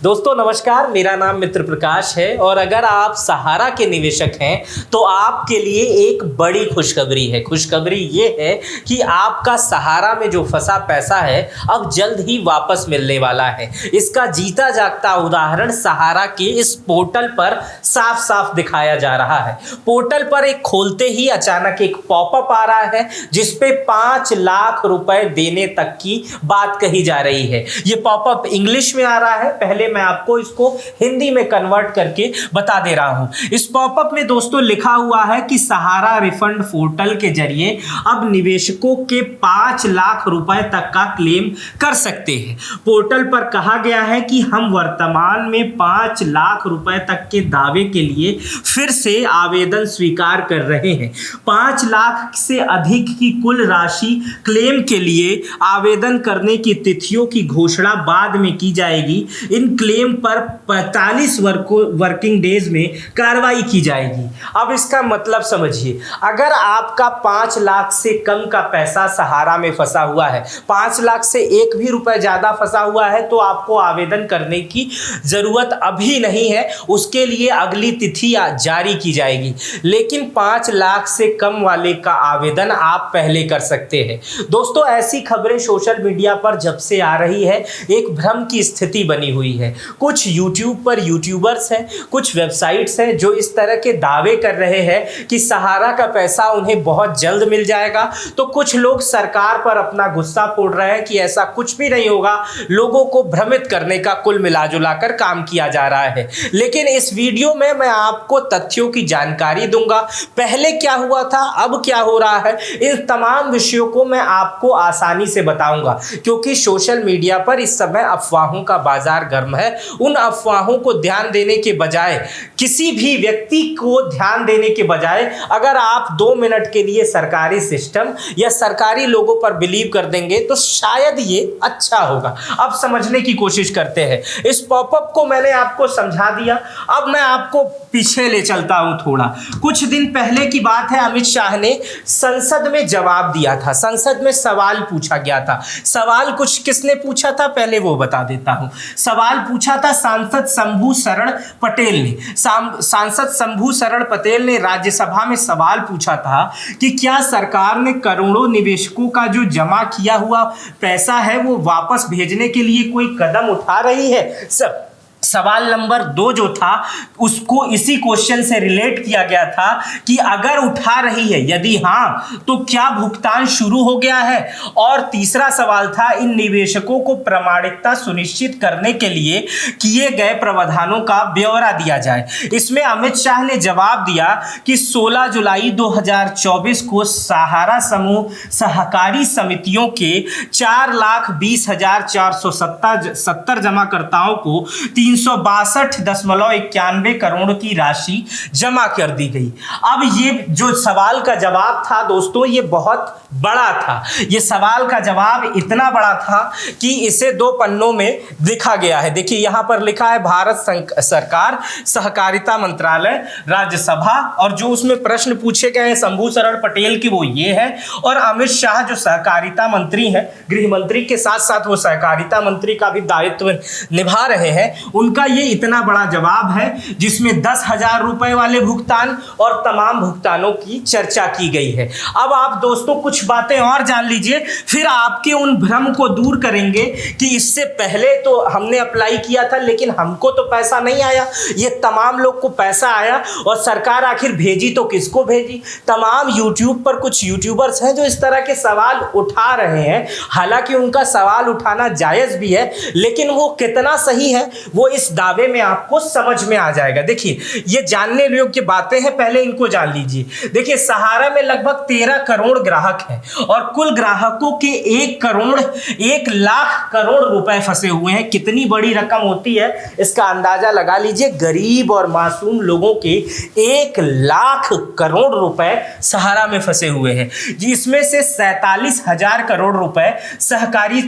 दोस्तों नमस्कार, मेरा नाम मित्र प्रकाश है और अगर आप सहारा के निवेशक हैं तो आपके लिए एक बड़ी खुशखबरी है। खुशखबरी ये है कि आपका सहारा में जो फंसा पैसा है अब जल्द ही वापस मिलने वाला है। इसका जीता जागता उदाहरण सहारा के इस पोर्टल पर साफ साफ दिखाया जा रहा है। पोर्टल पर एक खोलते ही अचानक एक पॉपअप आ रहा है जिस पे 5 लाख रुपए देने तक की बात कही जा रही है। ये पॉपअप इंग्लिश में आ रहा है, पहले मैं आपको इसको हिंदी में कन्वर्ट करके बता दे रहा हूं। इस पॉपअप में दोस्तों लिखा हुआ है कि सहारा रिफंड पोर्टल के जरिए अब निवेशकों के 5 लाख रुपए तक का क्लेम कर सकते हैं। पोर्टल पर कहा गया है कि हम वर्तमान में 5 लाख रुपए तक के दावे के लिए फिर से आवेदन स्वीकार कर रहे हैं। 5 लाख से अधिक की कुल राशि क्लेम के लिए आवेदन करने की तिथियों की घोषणा बाद में की जाएगी। इन क्लेम पर 45 वर्किंग डेज में कार्रवाई की जाएगी। अब इसका मतलब समझिए, अगर आपका 5 लाख से कम का पैसा सहारा में फंसा हुआ है, 5 लाख से एक भी रुपए ज्यादा फंसा हुआ है तो आपको आवेदन करने की जरूरत अभी नहीं है, उसके लिए अगली तिथि जारी की जाएगी। लेकिन 5 लाख से कम वाले का आवेदन आप पहले कर सकते हैं। दोस्तों ऐसी खबरें सोशल मीडिया पर जब से आ रही है एक भ्रम की स्थिति बनी हुई है। कुछ यूट्यूब पर यूट्यूबर्स हैं, कुछ वेबसाइट्स हैं जो इस तरह के दावे कर रहे हैं कि सहारा का पैसा उन्हें बहुत जल्द मिल जाएगा, तो कुछ लोग सरकार पर अपना गुस्सा फोड़ रहे हैं कि ऐसा कुछ भी नहीं होगा। लोगों को भ्रमित करने का कुल मिलाजुला कर काम किया जा रहा है। लेकिन इस वीडियो में मैं आपको तथ्यों की जानकारी दूंगा, पहले क्या हुआ था, अब क्या हो रहा है, इन तमाम विषयों को मैं आपको आसानी से बताऊंगा। क्योंकि सोशल मीडिया पर इस समय अफवाहों का बाजार गर्म है। उन अफवाहों को ध्यान देने के बजाय, किसी भी व्यक्ति को ध्यान देने के बजाय अगर आप 2 मिनट के लिए सरकारी सिस्टम या सरकारी लोगों पर बिलीव कर देंगे तो शायद ये अच्छा होगा। अब समझने की कोशिश करते हैं। इस पॉपअप को मैंने आपको समझा दिया, अब मैं आपको पीछे ले चलता हूं थोड़ा। कुछ दिन पहले की बात है, अमित शाह ने संसद में जवाब दिया था। संसद में सवाल पूछा गया था। सवाल कुछ किसने पूछा था पहले वो बता देता हूं। सवाल पूछा था सांसद शंभू शरण पटेल ने। सांसद शंभू शरण पटेल ने राज्यसभा में सवाल पूछा था कि क्या सरकार ने करोड़ों निवेशकों का जो जमा किया हुआ पैसा है वो वापस भेजने के लिए कोई कदम उठा रही है। सवाल नंबर 2 जो था उसको इसी क्वेश्चन से रिलेट किया गया था कि अगर उठा रही है, यदि हाँ तो क्या भुगतान शुरू हो गया है। और तीसरा सवाल था इन निवेशकों को प्रामाणिकता सुनिश्चित करने के लिए किए गए प्रावधानों का ब्यौरा दिया जाए। इसमें अमित शाह ने जवाब दिया कि 16 जुलाई 2024 को सहारा समूह सहकारी समितियों के 4,20,470 जमाकर्ताओं को 362.91 करोड़ की राशि जमा कर दी गई। अब ये जो सवाल का जवाब था दोस्तों, ये बहुत बड़ा था। ये सवाल का जवाब इतना बड़ा था कि इसे 2 पन्नों में लिखा गया है। देखिए यहां पर लिखा है भारत सरकार सहकारिता मंत्रालय राज्यसभा, और जो उसमें प्रश्न पूछे गए हैं शंभू शरण पटेल की वो ये है। और अमित शाह जो सहकारिता मंत्री हैं, गृह मंत्री के साथ साथ वो सहकारिता मंत्री का भी दायित्व निभा रहे हैं, उनका ये इतना बड़ा जवाब है जिसमें 10,000 रुपए वाले भुगतान और तमाम भुगतानों की चर्चा की गई है। अब आप दोस्तों कुछ बातें और जान लीजिए, फिर आपके उन भ्रम को दूर करेंगे कि इससे पहले तो हमने अप्लाई किया था लेकिन हमको तो पैसा नहीं आया, ये तमाम लोग को पैसा आया और सरकार आखिर भेजी तो किसको भेजी। तमाम यूट्यूब पर कुछ यूट्यूबर्स हैं जो इस तरह के सवाल उठा रहे हैं। हालांकि उनका सवाल उठाना जायज भी है, लेकिन वो कितना सही है वो इस दावे में आपको समझ में आ जाएगा। देखिए ये जानने योग्य बातें हैं, पहले इनको जान लीजिए। देखिए सहारा में लगभग 13 करोड़ ग्राहक हैं और कुल ग्राहकों के 1 लाख करोड़ रुपए फंसे हुए हैं। कितनी बड़ी रकम होती है इसका अंदाजा लगा लीजिए। गरीब और मासूम लोगों के 1 लाख करोड़ रुपए सहारा में फंसे हुए हैं, जिसमें से 47,000 करोड़ रुपए सहकारी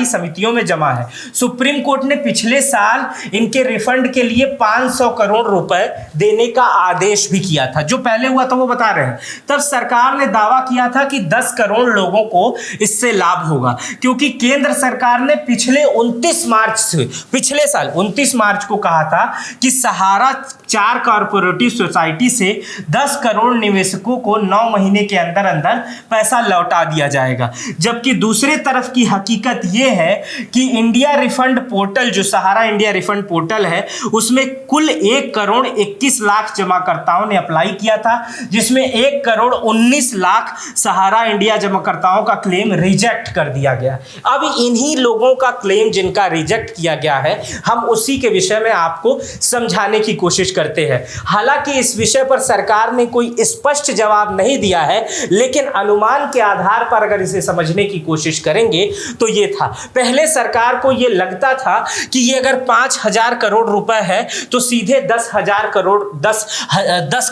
समितियों में जमा है। सुप्रीम कोर्ट ने पिछले साल इनके रिफंड के लिए 500 करोड़ रुपए देने का आदेश भी किया था। जो पहले हुआ था वो बता रहे हैं। तब सरकार ने दावा किया था कि 10 करोड़ लोगों को इससे लाभ होगा, क्योंकि केंद्र सरकार ने पिछले 29 मार्च से, पिछले साल 29 मार्च को कहा था कि सहारा 4 कॉर्पोरेटिव सोसाइटी से 10 करोड़ निवेशकों को 9 महीने के अंदर अंदर पैसा लौटा दिया जाएगा। जबकि दूसरी तरफ की हकीकत यह है कि इंडिया रिफंड पोर्टल, जो सहारा इंडिया रिफंड पोर्टल है, उसमें कुल 1 करोड़ 21 लाख जमाकर्ताओं ने अप्लाई किया था, जिसमें 1 करोड़ 19 लाख सहारा इंडिया जमाकर्ताओं का क्लेम रिजेक्ट कर दिया गया। अब इन्हीं लोगों का क्लेम जिनका रिजेक्ट किया गया है, हम उसी के विषय में आपको समझाने की कोशिश करते हैं। हालांकि इस विषय पर सरकार ने कोई स्पष्ट जवाब नहीं दिया है, लेकिन अनुमान के आधार पर अगर इसे समझने की कोशिश करेंगे तो ये था। पहले सरकार को ये लगता था कि ये अगर 5,000 करोड़ रुपए है तो सीधे 10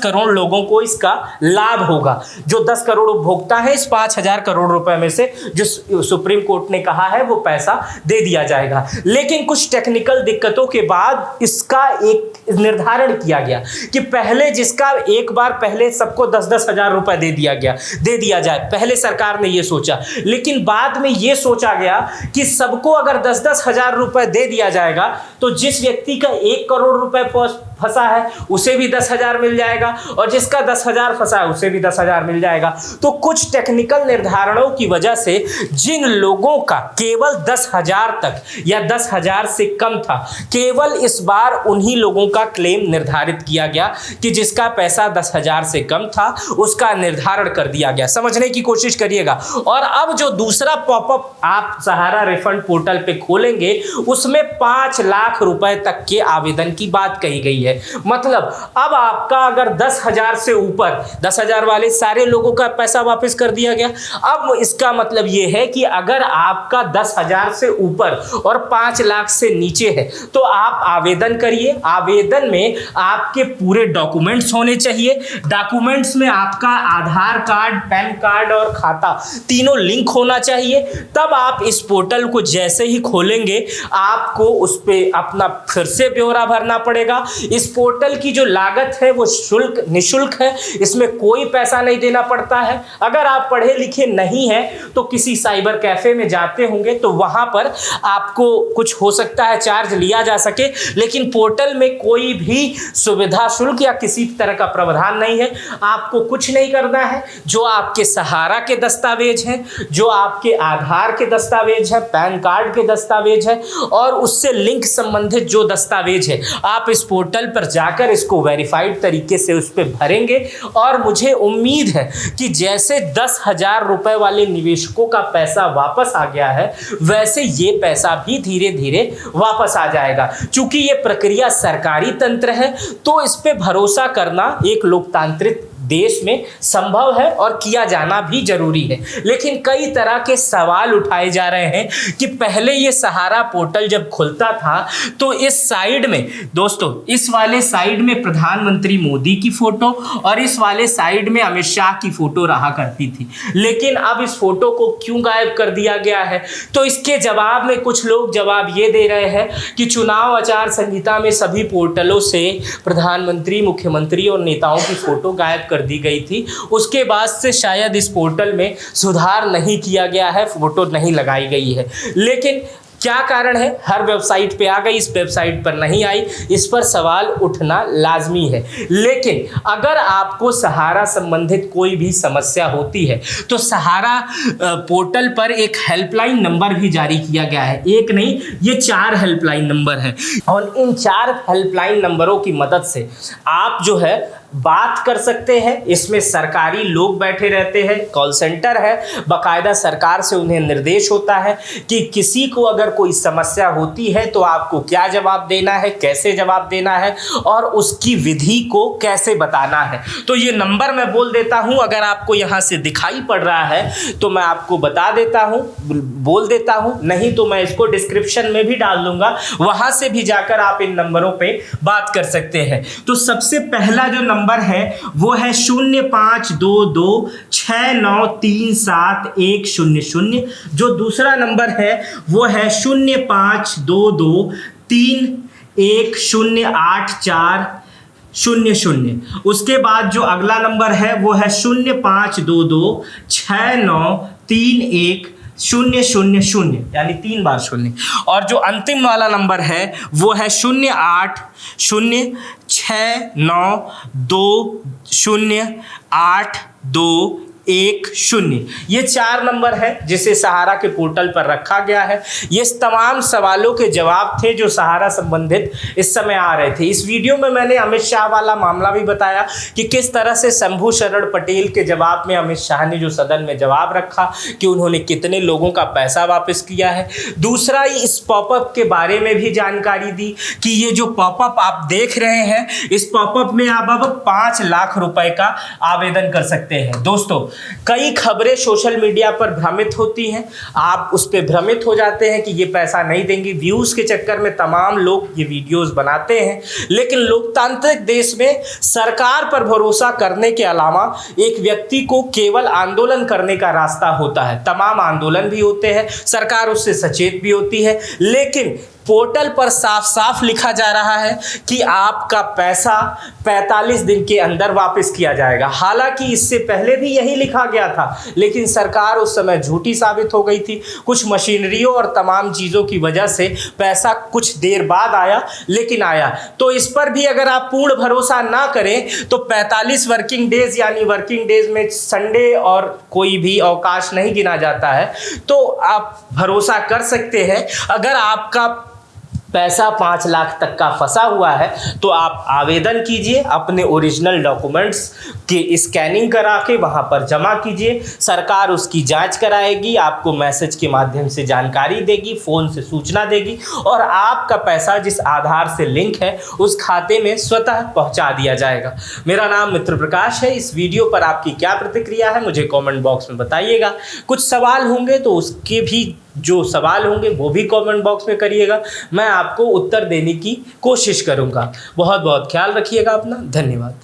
करोड़ लोगों को इसका लाभ होगा। जो 10 करोड़ उपभोक्ता है, इस 5,000 करोड़ रुपए में से जो सुप्रीम कोर्ट ने कहा है वो पैसा दे दिया जाएगा। लेकिन कुछ टेक्निकल दिक्कतों के बाद इसका एक निर्धारण किया गया कि पहले जिसका एक बार पहले सबको 10-10 हजार रुपए दे दिया जाए। पहले सरकार ने यह सोचा, लेकिन बाद में यह सोचा गया कि सबको अगर 10-10 हजार रुपए दे दिया जाएगा तो जिस व्यक्ति का 1 करोड़ रुपए फंसा है उसे भी 10,000 मिल जाएगा, और जिसका 10,000 फंसा है उसे भी 10,000 मिल जाएगा। तो कुछ टेक्निकल निर्धारणों की वजह से जिन लोगों का केवल 10,000 तक या 10,000 से कम था, केवल इस बार उन्हीं लोगों का क्लेम निर्धारित किया गया कि जिसका पैसा 10,000 से कम था उसका निर्धारण कर दिया गया। समझने की कोशिश करिएगा। और अब जो दूसरा पॉपअप आप सहारा रिफंड पोर्टल पे खोलेंगे, उसमें 5 लाख रुपए तक के आवेदन की बात कही गई है। मतलब अब आपका अगर 10,000 से ऊपर, 10,000 वाले सारे लोगों का पैसा वापस कर दिया गया। अब इसका मतलब यह है कि अगर आपका 10,000 से ऊपर और 5 लाख से नीचे है तो आप आवेदन करिए। आवेदन में आपके पूरे डॉक्यूमेंट्स होने चाहिए। डॉक्यूमेंट्स में आपका आधार कार्ड, पैन कार्ड और खाता तीनों लिंक होना चाहिए। तब आप इस पोर्टल को जैसे ही खोलेंगे आपको उस पर अपना फिर से ब्यौरा भरना पड़ेगा। इस पोर्टल की जो लागत है वो निःशुल्क है, इसमें कोई पैसा नहीं देना पड़ता है। अगर आप पढ़े लिखे नहीं हैं तो किसी साइबर कैफे में जाते होंगे तो वहां पर आपको कुछ हो सकता है चार्ज लिया जा सके, लेकिन पोर्टल में कोई भी सुविधा शुल्क या किसी तरह का प्रावधान नहीं है। आपको कुछ नहीं करना है। जो आपके सहारा के दस्तावेज हैं, जो आपके आधार के दस्तावेज हैं, पैन कार्ड के दस्तावेज हैं और उससे लिंक संबंधित जो दस्तावेज है, आप इस पोर्टल पर जाकर इसको वेरीफाइड तरीके से उस पर भरेंगे। और मुझे उम्मीद है कि जैसे 10,000 रुपए वाले निवेशकों का पैसा वापस आ गया है, वैसे ये पैसा भी धीरे धीरे वापस आ जाएगा। चूंकि ये प्रक्रिया सरकारी तंत्र है तो इस पे भरोसा करना एक लोकतांत्रिक देश में संभव है और किया जाना भी जरूरी है। लेकिन कई तरह के सवाल उठाए जा रहे हैं कि पहले ये सहारा पोर्टल जब खुलता था तो इस साइड में, दोस्तों, इस वाले साइड में प्रधानमंत्री मोदी की फोटो और इस वाले साइड में अमित शाह की फोटो रहा करती थी। लेकिन अब इस फोटो को क्यों गायब कर दिया गया है? तो इसके जवाब में कुछ लोग जवाब ये दे रहे हैं कि चुनाव आचार संहिता में सभी पोर्टलों से प्रधानमंत्री, मुख्यमंत्री और नेताओं की फोटो गायब कर दी गई थी। उसके बाद से शायद इस पोर्टल में सुधार नहीं किया गया है, फोटो नहीं लगाई गई है। लेकिन क्या कारण है? हर वेबसाइट पे आ गई, इस वेबसाइट पर नहीं आई, इस पर सवाल उठना लाजमी है। लेकिन अगर आपको सहारा संबंधित कोई भी समस्या होती है तो सहारा पोर्टल पर एक हेल्पलाइन नंबर भी जारी किया गया है। एक नहीं, ये 4 हेल्पलाइन नंबर है और इन 4 हेल्पलाइन नंबरों की मदद से आप जो है बात कर सकते हैं। इसमें सरकारी लोग बैठे रहते हैं, कॉल सेंटर है, बाकायदा सरकार से उन्हें निर्देश होता है कि किसी को अगर कोई समस्या होती है तो आपको क्या जवाब देना है, कैसे जवाब देना है और उसकी विधि को कैसे बताना है। तो ये नंबर मैं बोल देता हूं, अगर आपको यहां से दिखाई पड़ रहा है तो मैं आपको बता देता हूं, बोल देता हूं, नहीं तो मैं इसको डिस्क्रिप्शन में भी डाल दूंगा, वहां से भी जाकर आप इन नंबरों पे बात कर सकते हैं। तो सबसे पहला जो नंबर है वो है 052269371000। जो दूसरा नंबर है वो है 0522 318400। उसके बाद जो अगला नंबर है वो है 0522693100, यानी 3 बार शून्य। और जो अंतिम वाला नंबर है वो है 0806920821। ये 4 नंबर है जिसे सहारा के पोर्टल पर रखा गया है। ये तमाम सवालों के जवाब थे जो सहारा संबंधित इस समय आ रहे थे। इस वीडियो में मैंने अमित शाह वाला मामला भी बताया कि किस तरह से शंभू शरण पटेल के जवाब में अमित शाह ने जो सदन में जवाब रखा कि उन्होंने कितने लोगों का पैसा वापस किया है। दूसरा, इस पॉपअप के बारे में भी जानकारी दी कि ये जो पॉपअप आप देख रहे हैं, इस पॉपअप में आप अब 5 लाख रुपए का आवेदन कर सकते हैं। दोस्तों, कई खबरें सोशल मीडिया पर भ्रमित होती हैं, आप उस पर भ्रमित हो जाते हैं कि ये पैसा नहीं देंगे। व्यूज के चक्कर में तमाम लोग ये वीडियोस बनाते हैं, लेकिन लोकतांत्रिक देश में सरकार पर भरोसा करने के अलावा एक व्यक्ति को केवल आंदोलन करने का रास्ता होता है। तमाम आंदोलन भी होते हैं, सरकार उससे सचेत भी होती है, लेकिन पोर्टल पर साफ साफ लिखा जा रहा है कि आपका पैसा 45 दिन के अंदर वापस किया जाएगा। हालांकि इससे पहले भी यही लिखा गया था, लेकिन सरकार उस समय झूठी साबित हो गई थी। कुछ मशीनरियों और तमाम चीज़ों की वजह से पैसा कुछ देर बाद आया, लेकिन आया। तो इस पर भी अगर आप पूर्ण भरोसा ना करें तो 45 वर्किंग डेज, यानी वर्किंग डेज में संडे और कोई भी अवकाश नहीं गिना जाता है, तो आप भरोसा कर सकते हैं। अगर आपका पैसा 5 लाख तक का फंसा हुआ है तो आप आवेदन कीजिए, अपने ओरिजिनल डॉक्यूमेंट्स की स्कैनिंग करा के वहाँ पर जमा कीजिए। सरकार उसकी जांच कराएगी, आपको मैसेज के माध्यम से जानकारी देगी, फ़ोन से सूचना देगी और आपका पैसा जिस आधार से लिंक है उस खाते में स्वतः पहुँचा दिया जाएगा। मेरा नाम मित्र प्रकाश है। इस वीडियो पर आपकी क्या प्रतिक्रिया है मुझे कॉमेंट बॉक्स में बताइएगा। कुछ सवाल होंगे तो उसके भी जो सवाल होंगे वो भी कमेंट बॉक्स में करिएगा, मैं आपको उत्तर देने की कोशिश करूंगा। बहुत बहुत ख्याल रखिएगा अपना। धन्यवाद।